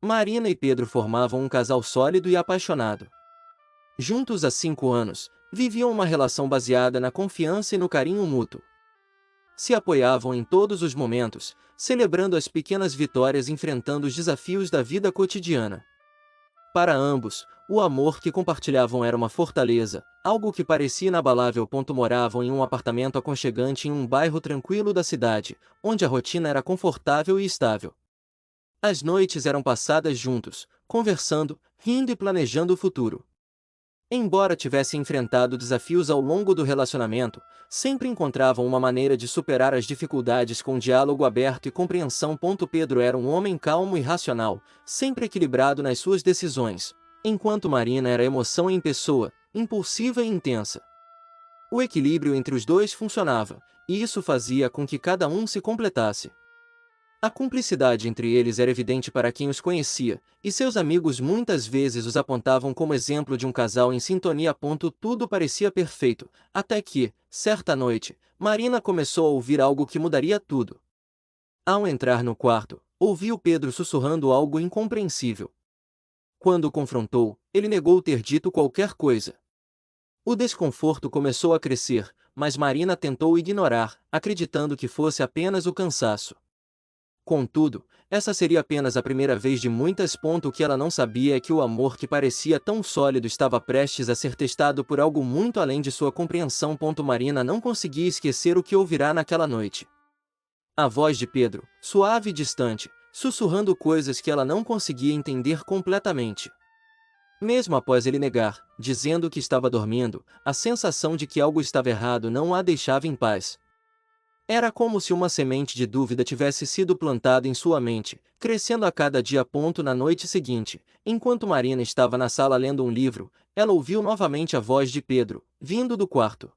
Marina e Pedro formavam um casal sólido e apaixonado. Juntos há 5 anos, viviam uma relação baseada na confiança e no carinho mútuo. Se apoiavam em todos os momentos, celebrando as pequenas vitórias e enfrentando os desafios da vida cotidiana. Para ambos, o amor que compartilhavam era uma fortaleza, algo que parecia inabalável. Moravam em um apartamento aconchegante em um bairro tranquilo da cidade, onde a rotina era confortável e estável. As noites eram passadas juntos, conversando, rindo e planejando o futuro. Embora tivessem enfrentado desafios ao longo do relacionamento, sempre encontravam uma maneira de superar as dificuldades com diálogo aberto e compreensão. Pedro era um homem calmo e racional, sempre equilibrado nas suas decisões, enquanto Marina era emoção em pessoa, impulsiva e intensa. O equilíbrio entre os dois funcionava, e isso fazia com que cada um se completasse. A cumplicidade entre eles era evidente para quem os conhecia, e seus amigos muitas vezes os apontavam como exemplo de um casal em sintonia. Tudo parecia perfeito, até que, certa noite, Marina começou a ouvir algo que mudaria tudo. Ao entrar no quarto, ouviu Pedro sussurrando algo incompreensível. Quando o confrontou, ele negou ter dito qualquer coisa. O desconforto começou a crescer, mas Marina tentou ignorar, acreditando que fosse apenas o cansaço. Contudo, essa seria apenas a primeira vez de muitas. O que ela não sabia é que o amor que parecia tão sólido estava prestes a ser testado por algo muito além de sua compreensão. Marina não conseguia esquecer o que ouvirá naquela noite. A voz de Pedro, suave e distante, sussurrando coisas que ela não conseguia entender completamente. Mesmo após ele negar, dizendo que estava dormindo, a sensação de que algo estava errado não a deixava em paz. Era como se uma semente de dúvida tivesse sido plantada em sua mente, crescendo a cada dia. Na noite seguinte, enquanto Marina estava na sala lendo um livro, ela ouviu novamente a voz de Pedro, vindo do quarto.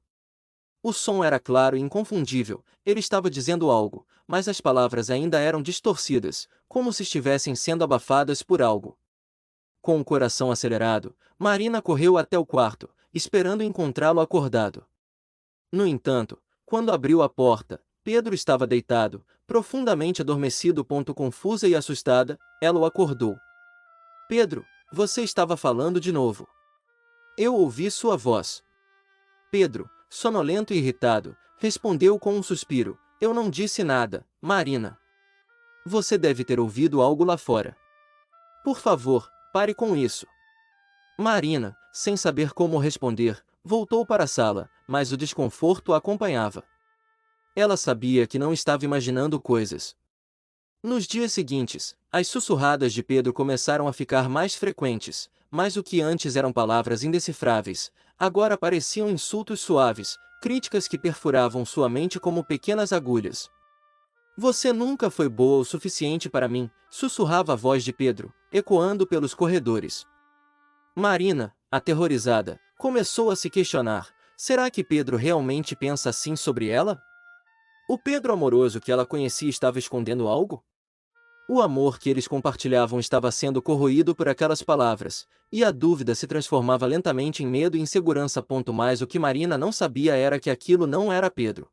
O som era claro e inconfundível, ele estava dizendo algo, mas as palavras ainda eram distorcidas, como se estivessem sendo abafadas por algo. Com o coração acelerado, Marina correu até o quarto, esperando encontrá-lo acordado. No entanto, quando abriu a porta, Pedro estava deitado, profundamente adormecido. Confusa e assustada, ela o acordou. Pedro, você estava falando de novo. Eu ouvi sua voz. Pedro, sonolento e irritado, respondeu com um suspiro, eu não disse nada, Marina. Você deve ter ouvido algo lá fora. Por favor, pare com isso. Marina, sem saber como responder, voltou para a sala, mas o desconforto a acompanhava. Ela sabia que não estava imaginando coisas. Nos dias seguintes, as sussurradas de Pedro começaram a ficar mais frequentes, mas o que antes eram palavras indecifráveis, agora pareciam insultos suaves, críticas que perfuravam sua mente como pequenas agulhas. Você nunca foi boa o suficiente para mim, sussurrava a voz de Pedro, ecoando pelos corredores. Marina, aterrorizada, começou a se questionar, será que Pedro realmente pensa assim sobre ela? O Pedro amoroso que ela conhecia estava escondendo algo? O amor que eles compartilhavam estava sendo corroído por aquelas palavras, e a dúvida se transformava lentamente em medo e insegurança. Mas o que Marina não sabia era que aquilo não era Pedro.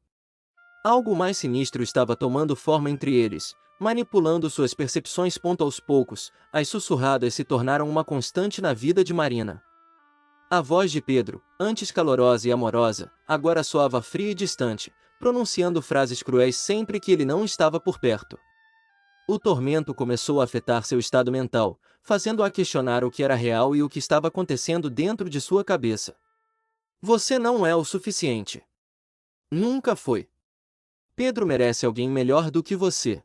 Algo mais sinistro estava tomando forma entre eles, manipulando suas percepções. Aos poucos, as sussurradas se tornaram uma constante na vida de Marina. A voz de Pedro, antes calorosa e amorosa, agora soava fria e distante, pronunciando frases cruéis sempre que ele não estava por perto. O tormento começou a afetar seu estado mental, fazendo-a questionar o que era real e o que estava acontecendo dentro de sua cabeça. Você não é o suficiente. Nunca foi. Pedro merece alguém melhor do que você.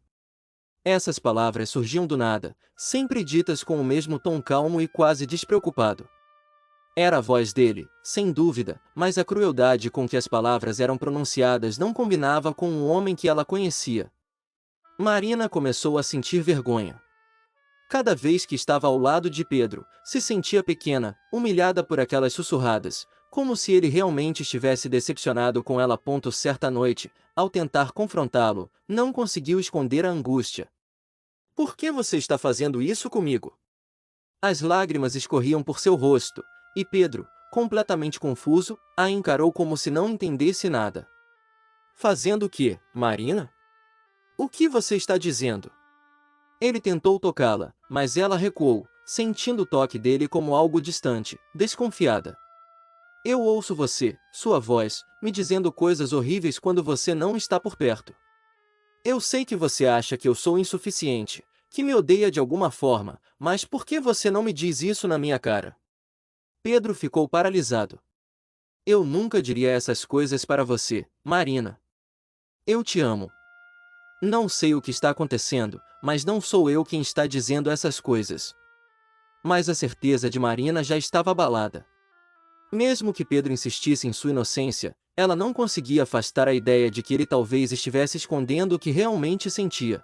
Essas palavras surgiam do nada, sempre ditas com o mesmo tom calmo e quase despreocupado. Era a voz dele, sem dúvida, mas a crueldade com que as palavras eram pronunciadas não combinava com o homem que ela conhecia. Marina começou a sentir vergonha. Cada vez que estava ao lado de Pedro, se sentia pequena, humilhada por aquelas sussurradas, como se ele realmente estivesse decepcionado com ela. Certa noite, ao tentar confrontá-lo, não conseguiu esconder a angústia. Por que você está fazendo isso comigo? As lágrimas escorriam por seu rosto, e Pedro, completamente confuso, a encarou como se não entendesse nada. Fazendo o quê, Marina? O que você está dizendo? Ele tentou tocá-la, mas ela recuou, sentindo o toque dele como algo distante, desconfiada. Eu ouço você, sua voz, me dizendo coisas horríveis quando você não está por perto. Eu sei que você acha que eu sou insuficiente, que me odeia de alguma forma, mas por que você não me diz isso na minha cara? Pedro ficou paralisado. Eu nunca diria essas coisas para você, Marina. Eu te amo. Não sei o que está acontecendo, mas não sou eu quem está dizendo essas coisas. Mas a certeza de Marina já estava abalada. Mesmo que Pedro insistisse em sua inocência, ela não conseguia afastar a ideia de que ele talvez estivesse escondendo o que realmente sentia.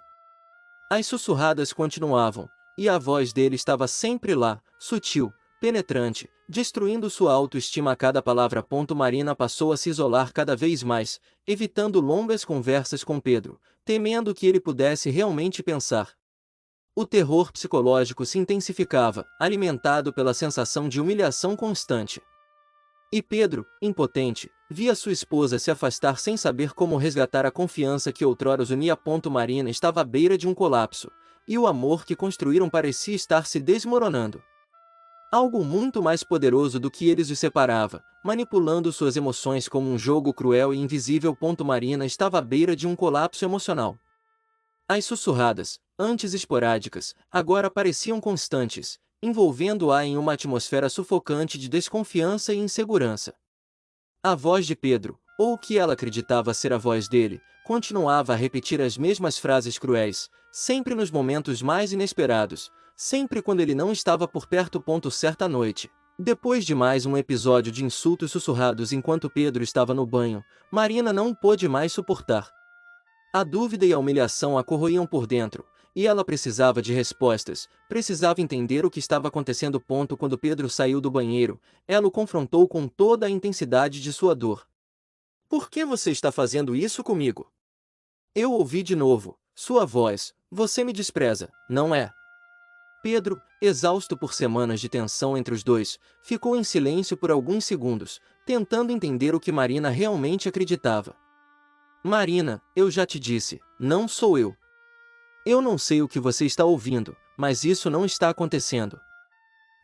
As sussurradas continuavam, e a voz dele estava sempre lá, sutil, penetrante, destruindo sua autoestima a cada palavra. Marina passou a se isolar cada vez mais, evitando longas conversas com Pedro, temendo que ele pudesse realmente pensar. O terror psicológico se intensificava, alimentado pela sensação de humilhação constante. E Pedro, impotente, via sua esposa se afastar sem saber como resgatar a confiança que outrora os unia. Marina estava à beira de um colapso, e o amor que construíram parecia estar se desmoronando. Algo muito mais poderoso do que eles os separava, manipulando suas emoções como um jogo cruel e invisível. Marina estava à beira de um colapso emocional. As sussurradas, antes esporádicas, agora pareciam constantes, envolvendo-a em uma atmosfera sufocante de desconfiança e insegurança. A voz de Pedro, ou o que ela acreditava ser a voz dele, continuava a repetir as mesmas frases cruéis, sempre nos momentos mais inesperados, sempre quando ele não estava por perto. Certa noite, depois de mais um episódio de insultos sussurrados enquanto Pedro estava no banho, Marina não pôde mais suportar. A dúvida e a humilhação a corroíam por dentro, e ela precisava de respostas, precisava entender o que estava acontecendo. Quando Pedro saiu do banheiro, ela o confrontou com toda a intensidade de sua dor. Por que você está fazendo isso comigo? Eu ouvi de novo, sua voz, você me despreza, não é? Pedro, exausto por semanas de tensão entre os dois, ficou em silêncio por alguns segundos, tentando entender o que Marina realmente acreditava. Marina, eu já te disse, não sou eu. Eu não sei o que você está ouvindo, mas isso não está acontecendo.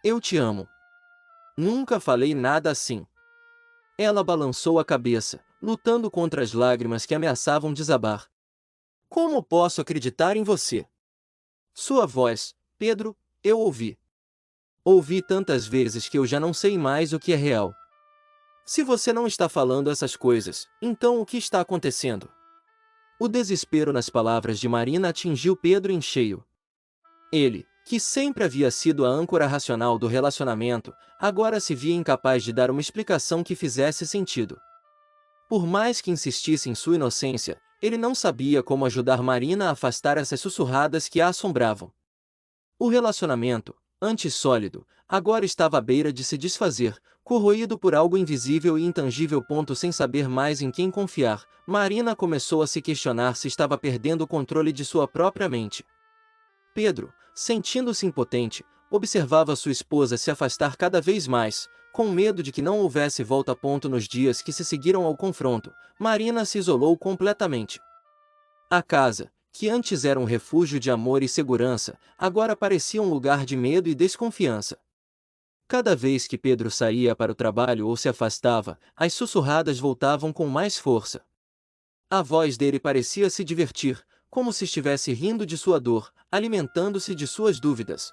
Eu te amo. Nunca falei nada assim. Ela balançou a cabeça, lutando contra as lágrimas que ameaçavam desabar. Como posso acreditar em você? Sua voz, Pedro, eu ouvi. Ouvi tantas vezes que eu já não sei mais o que é real. Se você não está falando essas coisas, então o que está acontecendo? O desespero nas palavras de Marina atingiu Pedro em cheio. Ele, que sempre havia sido a âncora racional do relacionamento, agora se via incapaz de dar uma explicação que fizesse sentido. Por mais que insistisse em sua inocência, ele não sabia como ajudar Marina a afastar essas sussurradas que a assombravam. O relacionamento, antes sólido, agora estava à beira de se desfazer, corroído por algo invisível e intangível. Sem saber mais em quem confiar, Marina começou a se questionar se estava perdendo o controle de sua própria mente. Pedro, sentindo-se impotente, observava sua esposa se afastar cada vez mais, com medo de que não houvesse volta. Nos dias que se seguiram ao confronto, Marina se isolou completamente. A casa, que antes era um refúgio de amor e segurança, agora parecia um lugar de medo e desconfiança. Cada vez que Pedro saía para o trabalho ou se afastava, as sussurradas voltavam com mais força. A voz dele parecia se divertir, como se estivesse rindo de sua dor, alimentando-se de suas dúvidas.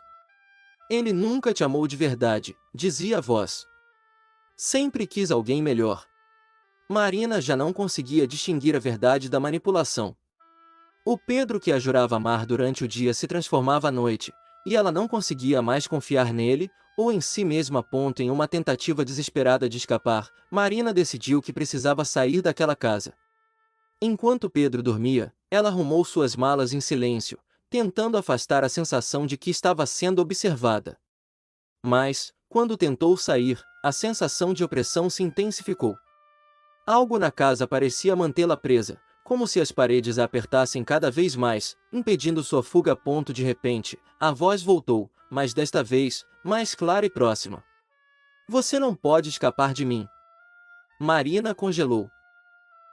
Ele nunca te amou de verdade, dizia a voz. Sempre quis alguém melhor. Marina já não conseguia distinguir a verdade da manipulação. O Pedro que a jurava amar durante o dia se transformava à noite, e ela não conseguia mais confiar nele, ou em si mesma. Em uma tentativa desesperada de escapar, Marina decidiu que precisava sair daquela casa. Enquanto Pedro dormia, ela arrumou suas malas em silêncio, tentando afastar a sensação de que estava sendo observada. Mas, quando tentou sair, a sensação de opressão se intensificou. Algo na casa parecia mantê-la presa, como se as paredes a apertassem cada vez mais, impedindo sua fuga. De repente, a voz voltou, mas desta vez, mais clara e próxima. Você não pode escapar de mim. Marina congelou.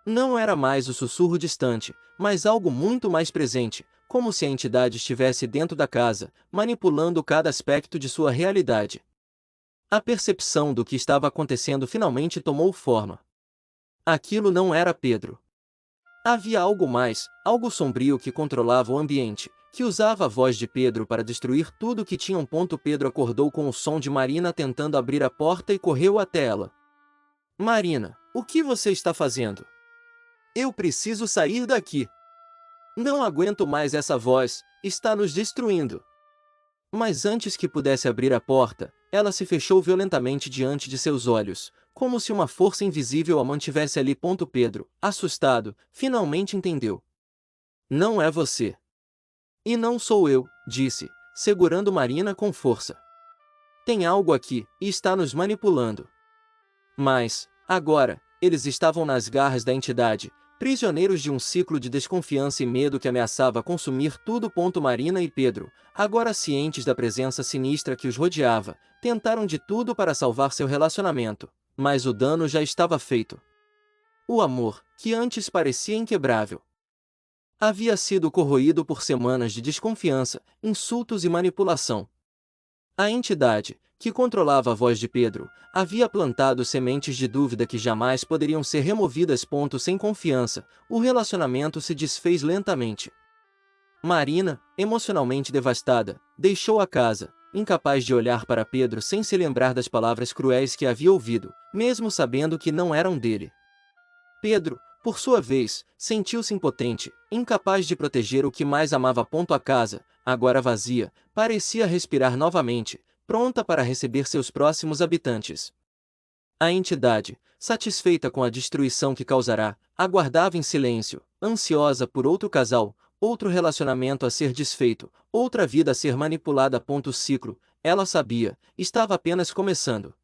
Não era mais o sussurro distante, mas algo muito mais presente, como se a entidade estivesse dentro da casa, manipulando cada aspecto de sua realidade. A percepção do que estava acontecendo finalmente tomou forma. Aquilo não era Pedro. Havia algo mais, algo sombrio que controlava o ambiente, que usava a voz de Pedro para destruir tudo que tinha. Pedro acordou com o som de Marina tentando abrir a porta e correu até ela. Marina, o que você está fazendo? Eu preciso sair daqui. Não aguento mais essa voz, está nos destruindo. Mas antes que pudesse abrir a porta, ela se fechou violentamente diante de seus olhos, como se uma força invisível a mantivesse ali. Pedro, assustado, finalmente entendeu. Não é você. E não sou eu, disse, segurando Marina com força. Tem algo aqui, e está nos manipulando. Mas, agora, eles estavam nas garras da entidade, prisioneiros de um ciclo de desconfiança e medo que ameaçava consumir tudo. Marina e Pedro, agora cientes da presença sinistra que os rodeava, tentaram de tudo para salvar seu relacionamento, mas o dano já estava feito. O amor, que antes parecia inquebrável, havia sido corroído por semanas de desconfiança, insultos e manipulação. A entidade, que controlava a voz de Pedro, havia plantado sementes de dúvida que jamais poderiam ser removidas. Sem confiança, o relacionamento se desfez lentamente. Marina, emocionalmente devastada, deixou a casa, incapaz de olhar para Pedro sem se lembrar das palavras cruéis que havia ouvido, mesmo sabendo que não eram dele. Pedro, por sua vez, sentiu-se impotente, incapaz de proteger o que mais amava. A casa, agora vazia, parecia respirar novamente, pronta para receber seus próximos habitantes. A entidade, satisfeita com a destruição que causará, aguardava em silêncio, ansiosa por outro casal, outro relacionamento a ser desfeito, outra vida a ser manipulada. O ciclo, ela sabia, estava apenas começando.